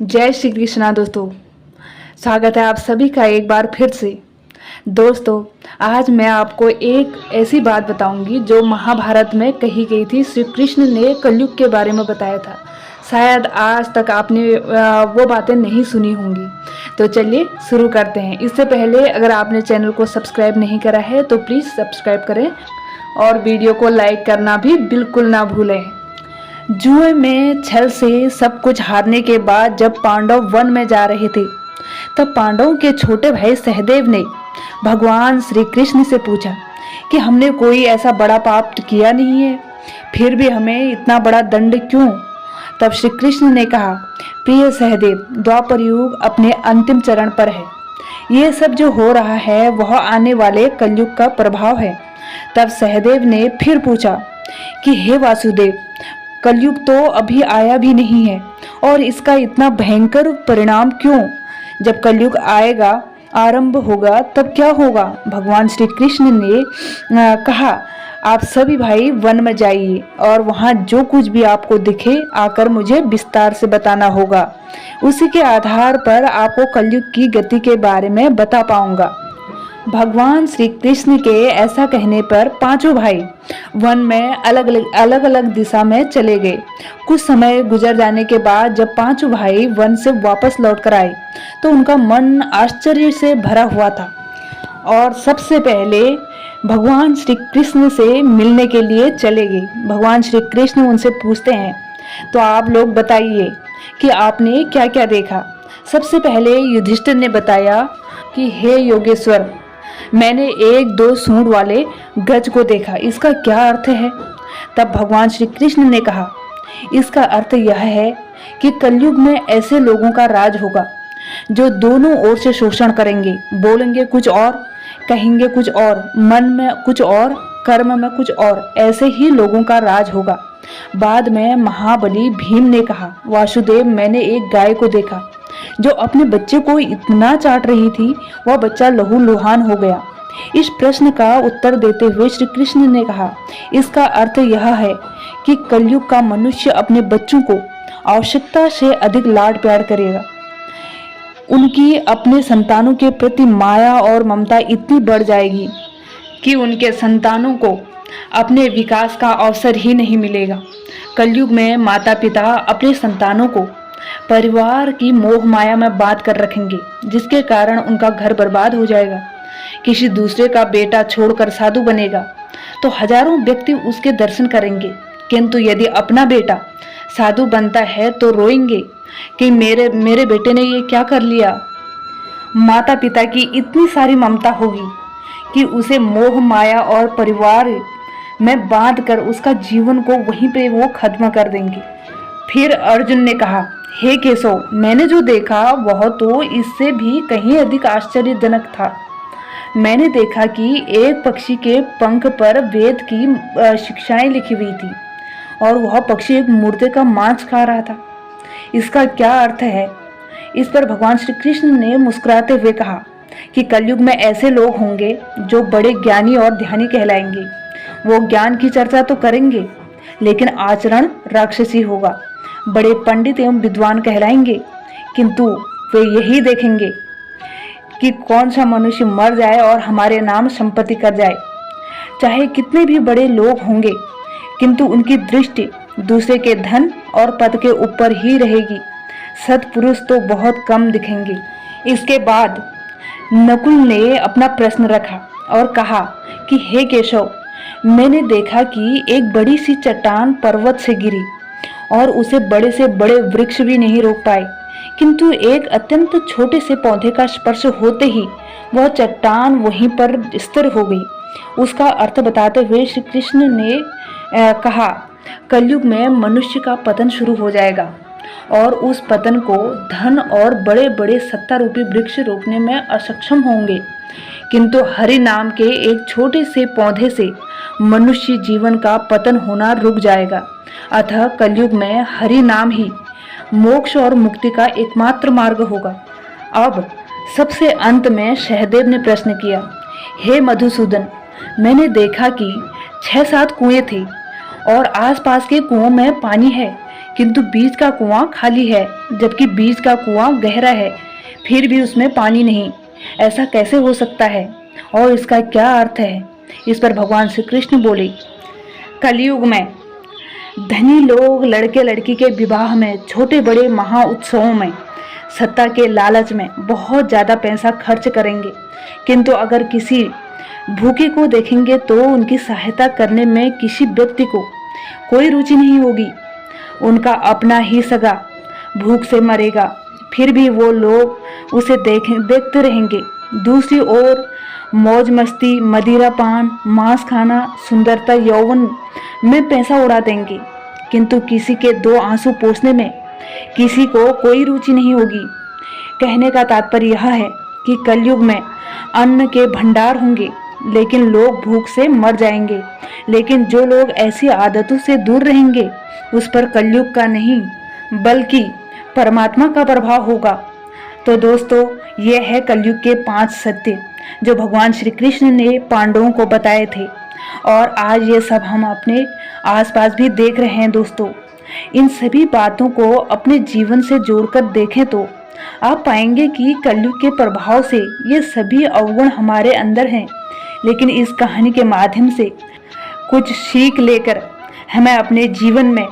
जय श्री कृष्णा दोस्तों। स्वागत है आप सभी का एक बार फिर से। दोस्तों, आज मैं आपको एक ऐसी बात बताऊंगी जो महाभारत में कही गई थी। श्री कृष्ण ने कलयुग के बारे में बताया था। शायद आज तक आपने वो बातें नहीं सुनी होंगी। तो चलिए शुरू करते हैं। इससे पहले अगर आपने चैनल को सब्सक्राइब नहीं करा है तो प्लीज़ सब्सक्राइब करें और वीडियो को लाइक करना भी बिल्कुल ना भूलें। जुए में छल से सब कुछ हारने के बाद जब पांडव वन में जा रहे थे तब पांडवों के छोटे भाई सहदेव ने भगवान श्री कृष्ण से पूछा कि हमने कोई ऐसा बड़ा पाप किया नहीं है, फिर भी हमें इतना बड़ा दंड क्यों। तब श्री कृष्ण ने कहा, प्रिय सहदेव, द्वापर युग अपने अंतिम चरण पर है। ये सब जो हो रहा है वह आने वाले कलयुग का प्रभाव है। तब सहदेव ने फिर पूछा कि हे वासुदेव, कलयुग तो अभी आया भी नहीं है और इसका इतना भयंकर परिणाम क्यों। जब कलयुग आएगा, आरंभ होगा, तब क्या होगा। भगवान श्री कृष्ण ने कहा, आप सभी भाई वन में जाइए और वहाँ जो कुछ भी आपको दिखे आकर मुझे विस्तार से बताना होगा। उसी के आधार पर आपको कलयुग की गति के बारे में बता पाऊंगा। भगवान श्री कृष्ण के ऐसा कहने पर पांचों भाई वन में अलग अलग दिशा में चले गए। कुछ समय गुजर जाने के बाद जब पांचों भाई वन से वापस लौट कर आए तो उनका मन आश्चर्य से भरा हुआ था और सबसे पहले भगवान श्री कृष्ण से मिलने के लिए चले गए। भगवान श्री कृष्ण उनसे पूछते हैं, तो आप लोग बताइए कि आपने क्या क्या देखा। सबसे पहले युधिष्ठिर ने बताया कि हे योगेश्वर, मैंने एक दो सूंड वाले गज को देखा, इसका क्या अर्थ है। तब भगवान श्री कृष्ण ने कहा, इसका अर्थ यह है कि कलयुग में ऐसे लोगों का राज होगा जो दोनों ओर से शोषण करेंगे, बोलेंगे कुछ और, कहेंगे कुछ और, मन में कुछ और, कर्म में कुछ और। ऐसे ही लोगों का राज होगा। बाद में महाबली भीम ने कहा, वासुदेव, मैंने एक गाय को देखा जो अपने बच्चे को इतना चाट रही थी वह बच्चा लहूलुहान हो गया। इस प्रश्न का उत्तर देते हुए श्री कृष्ण ने कहा, इसका अर्थ यह है कि कलयुग का मनुष्य अपने बच्चों को आवश्यकता से अधिक लाड प्यार करेगा। उनकी अपने संतानों के प्रति माया और ममता इतनी बढ़ जाएगी कि उनके संतानों को अपने विकास का अवसर ही नहीं मिलेगा। कलयुग में माता पिता अपने संतानों को परिवार की मोह माया में बांध कर रखेंगे, जिसके कारण उनका घर बर्बाद हो जाएगा। किसी दूसरे का बेटा छोड़कर साधु बनेगा तो हजारों व्यक्ति उसके दर्शन करेंगे, किंतु यदि अपना बेटा साधु बनता है तो रोएंगे कि मेरे बेटे ने ये क्या कर लिया। माता पिता की इतनी सारी ममता होगी कि उसे मोह माया और परिवार में बांध कर उसका जीवन को वहीं पे वो खत्म कर देंगे। फिर अर्जुन ने कहा, हे केशव, मैंने जो देखा वह तो इससे भी कहीं अधिक आश्चर्यजनक था। मैंने देखा कि एक पक्षी के पंख पर वेद की शिक्षाएं लिखी हुई थी और वह पक्षी एक मुर्दे का मांस खा रहा था। इसका क्या अर्थ है। इस पर भगवान श्री कृष्ण ने मुस्कुराते हुए कहा कि कलयुग में ऐसे लोग होंगे जो बड़े ज्ञानी और ध्यानी कहलाएंगे। वो ज्ञान की चर्चा तो करेंगे लेकिन आचरण राक्षसी होगा। बड़े पंडित एवं विद्वान कहलाएंगे, किंतु वे यही देखेंगे कि कौन सा मनुष्य मर जाए और हमारे नाम संपत्ति कर जाए। चाहे कितने भी बड़े लोग होंगे, किंतु उनकी दृष्टि दूसरे के धन और पद के ऊपर ही रहेगी। सत्पुरुष तो बहुत कम दिखेंगे। इसके बाद नकुल ने अपना प्रश्न रखा और कहा कि हे केशव, मैंने देखा कि एक बड़ी सी चट्टान पर्वत से गिरी और उसे बड़े से बड़े वृक्ष भी नहीं रोक पाए, किंतु एक अत्यंत छोटे से पौधे का स्पर्श होते ही वह चट्टान वहीं पर स्थिर हो गई। उसका अर्थ बताते हुए श्री कृष्ण ने कहा, कलयुग में मनुष्य का पतन शुरू हो जाएगा और उस पतन को धन और बड़े बड़े सत्ता रूपी वृक्ष रोकने में असक्षम होंगे, किंतु हरि नाम के एक छोटे से पौधे से मनुष्य जीवन का पतन होना रुक जाएगा। अतः कलयुग में हरि नाम ही मोक्ष और मुक्ति का एकमात्र मार्ग होगा। अब सबसे अंत में सहदेव ने प्रश्न किया, हे मधुसूदन, मैंने देखा कि 6-7 कुएं थे और आसपास के कुओं में पानी है, किंतु बीच का कुआं खाली है, जबकि बीच का कुआं गहरा है, फिर भी उसमें पानी नहीं। ऐसा कैसे हो सकता है और इसका क्या अर्थ है? इस पर भगवान श्री कृष्ण बोले, कलयुग में धनी लोग लड़के लड़की के विवाह में, छोटे बड़े महा उत्सवों में, सत्ता के लालच में बहुत ज़्यादा पैसा खर्च करेंगे, किंतु अगर किसी भूखे को देखेंगे तो उनकी सहायता करने में किसी व्यक्ति को कोई रुचि नहीं होगी। उनका अपना ही सगा भूख से मरेगा, फिर भी वो लोग उसे देखते रहेंगे। दूसरी ओर मौज मस्ती, मदिरा पान, मांस खाना, सुंदरता, यौवन में पैसा उड़ा देंगे, किंतु किसी के दो आंसू पोंछने में किसी को कोई रुचि नहीं होगी। कहने का तात्पर्य यह है कि कलयुग में अन्न के भंडार होंगे, लेकिन लोग भूख से मर जाएंगे। लेकिन जो लोग ऐसी आदतों से दूर रहेंगे, उस पर कलयुग का नहीं बल्कि परमात्मा का प्रभाव होगा। तो दोस्तों, ये है कलयुग के 5 सत्य जो भगवान श्री कृष्ण ने पांडवों को बताए थे, और आज ये सब हम अपने आसपास भी देख रहे हैं। दोस्तों, इन सभी बातों को अपने जीवन से जोड़कर देखें तो आप पाएंगे कि कलयुग के प्रभाव से ये सभी अवगुण हमारे अंदर हैं। लेकिन इस कहानी के माध्यम से कुछ सीख लेकर हमें अपने जीवन में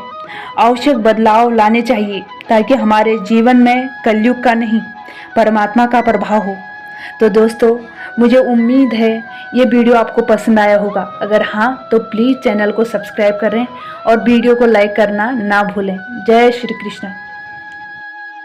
आवश्यक बदलाव लाने चाहिए, ताकि हमारे जीवन में कलयुग का नहीं परमात्मा का प्रभाव हो। तो दोस्तों, मुझे उम्मीद है ये वीडियो आपको पसंद आया होगा। अगर हाँ तो प्लीज़ चैनल को सब्सक्राइब करें और वीडियो को लाइक करना ना भूलें। जय श्री कृष्ण।